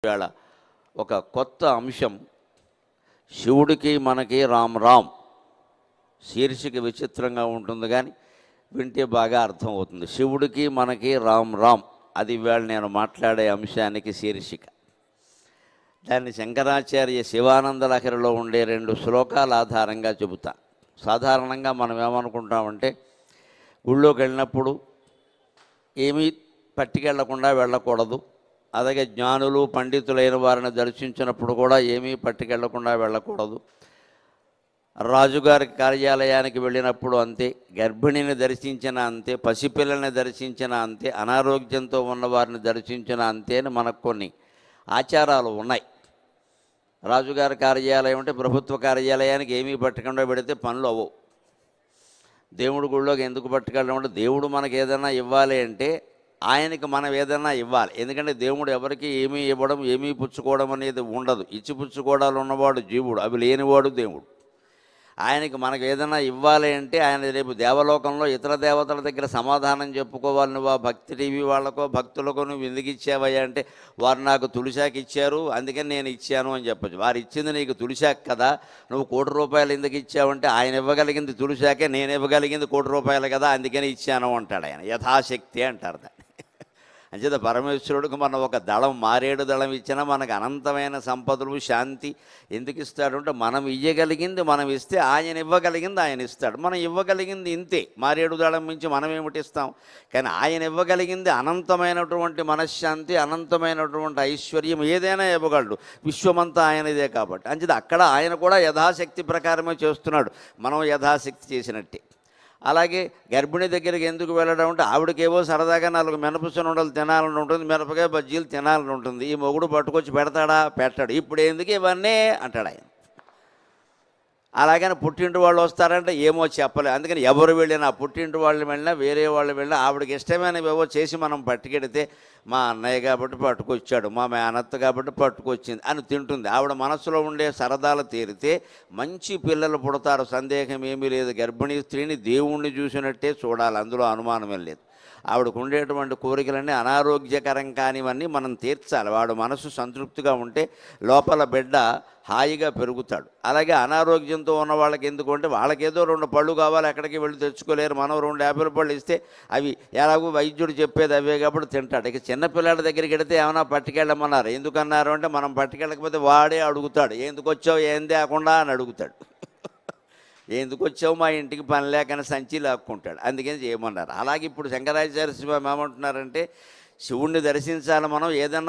వేళ ఒక కొత్త అంశం శివుడికి మనకి రామ్ రామ్ శీర్షిక విచిత్రంగా ఉంటుంది కానీ వింటే బాగా అర్థమవుతుంది. శివుడికి మనకి రామ్ రామ్ అది వేళ నేను మాట్లాడే అంశానికి శీర్షిక. దాన్ని శంకరాచార్య శివానంద లహరిలో ఉండే 2 శ్లోకాల ఆధారంగా చెబుతా. సాధారణంగా మనం ఏమనుకుంటామంటే గుళ్ళోకి వెళ్ళినప్పుడు ఏమీ పట్టుకెళ్లకుండా వెళ్ళకూడదు, అలాగే జ్ఞానులు పండితులైన వారిని దర్శించినప్పుడు కూడా ఏమీ పట్టుకెళ్లకుండా వెళ్ళకూడదు. రాజుగారి కార్యాలయానికి వెళ్ళినప్పుడు అంతే, గర్భిణిని దర్శించిన అంతే, పసిపిల్లల్ని దర్శించిన అంతే, అనారోగ్యంతో ఉన్నవారిని దర్శించిన అంతే అని మనకు కొన్ని ఆచారాలు ఉన్నాయి. రాజుగారి కార్యాలయం అంటే ప్రభుత్వ కార్యాలయానికి ఏమీ పట్టకుండా పెడితే పనులు అవ్వవు. దేవుడి గుళ్ళోకి ఎందుకు పట్టుకెళ్ళడం అంటే దేవుడు మనకు ఏదైనా ఇవ్వాలి అంటే ఆయనకి మనం ఏదైనా ఇవ్వాలి. ఎందుకంటే దేవుడు ఎవరికి ఏమీ ఇవ్వడం ఏమీ పుచ్చుకోవడం అనేది ఉండదు. ఇచ్చి పుచ్చుకోవడాలు ఉన్నవాడు జీవుడు, అవి లేనివాడు దేవుడు. ఆయనకి మనకు ఏదైనా ఇవ్వాలి అంటే ఆయన రేపు దేవలోకంలో ఇతర దేవతల దగ్గర సమాధానం చెప్పుకోవాలి. నువ్వు ఆ భక్తి టీవీ వాళ్ళకో భక్తులకో నువ్వు ఎందుకు ఇచ్చావయ్యా అంటే వారు నాకు తులిశాక ఇచ్చారు అందుకని నేను ఇచ్చాను అని చెప్పచ్చు. వారు ఇచ్చింది నీకు తులిశాక కదా, నువ్వు ₹1,00,00,000 ఎందుకు ఇచ్చావంటే ఆయన ఇవ్వగలిగింది తులిశాకే, నేను ఇవ్వగలిగింది ₹1,00,00,000 కదా అందుకని ఇచ్చాను అంటాడు ఆయన. యథాశక్తి అంటారు దాన్ని. అంచేత పరమేశ్వరుడికి మనం ఒక దళం మారేడు దళం ఇచ్చినా మనకు అనంతమైన సంపదలు శాంతి ఎందుకు ఇస్తాడు అంటే మనం ఇవ్వగలిగింది మనం ఇస్తే ఆయన ఇవ్వగలిగింది ఆయన ఇస్తాడు. మనం ఇవ్వగలిగింది ఇంతే, మారేడు దళం మించి మనం ఏమిటి ఇస్తాం. కానీ ఆయన ఇవ్వగలిగింది అనంతమైనటువంటి మనశ్శాంతి, అనంతమైనటువంటి ఐశ్వర్యం ఏదైనా ఇవ్వగలడు. విశ్వమంతా ఆయనదే కాబట్టి అంచేత అక్కడ ఆయన కూడా యథాశక్తి ప్రకారమే చేస్తున్నాడు, మనం యథాశక్తి చేసినట్టే. అలాగే గర్భిణి దగ్గరికి ఎందుకు వెళ్ళడం అంటే ఆవిడకేవో సరదాగా 4 మినపసునుండలు తినాలని ఉంటుంది, మిరపకాయ బజ్జీలు తినాలని ఉంటుంది. ఈ మొగుడు పట్టుకొచ్చి పెడతాడా? పెట్టాడు. ఇప్పుడు ఎందుకు ఇవన్నీ అంటాడు ఆయన. అలాగని పుట్టింటి వాళ్ళు వస్తారంటే ఏమో చెప్పలేదు. అందుకని ఎవరు వెళ్ళినా పుట్టింటి వాళ్ళు వెళ్ళినా వేరే వాళ్ళు వెళ్ళినా ఆవిడకి ఇష్టమైనవి ఏవో చేసి మనం పట్టుకెడితే మా అన్నయ్య కాబట్టి పట్టుకొచ్చాడు, మా మేనత్త కాబట్టి పట్టుకొచ్చింది అని తింటుంది. ఆవిడ మనసులో ఉండే సరదాలు తీరితే మంచి పిల్లలు పుడతారు, సందేహం ఏమీ లేదు. గర్భిణీ స్త్రీని దేవుణ్ణి చూసినట్టే చూడాలి, అందులో అనుమానమే లేదు. ఆవిడకు ఉండేటువంటి కోరికలన్నీ అనారోగ్యకరం కానివన్నీ మనం తీర్చాలి. వాడు మనసు సంతృప్తిగా ఉంటే లోపల బిడ్డ హాయిగా పెరుగుతాడు. అలాగే అనారోగ్యంతో ఉన్న వాళ్ళకి ఎందుకు అంటే వాళ్ళకేదో 2 పళ్ళు కావాలి, ఎక్కడికి వెళ్ళి తెచ్చుకోలేరు. మనం 2 యాపిల్ పళ్ళు ఇస్తే అవి ఎలాగో వైద్యుడు చెప్పేది అవే కాబట్టి తింటాడు. ఇక చిన్నపిల్లల దగ్గరికి వెడితే ఏమైనా పట్టుకెళ్ళమన్నారు. ఎందుకన్నారు అంటే మనం పట్టుకెళ్ళకపోతే వాడే అడుగుతాడు, ఎందుకు వచ్చావు ఏం తేకుండా అని అడుగుతాడు. ఎందుకు వచ్చావు మా ఇంటికి పని లేకని సంచి లాక్కుంటాడు, అందుకని చేయమన్నారు. అలాగే ఇప్పుడు శంకరాచార్య స్వామి ఏమంటున్నారంటే శివుణ్ణి దర్శించాలి మనం, ఏదన్నా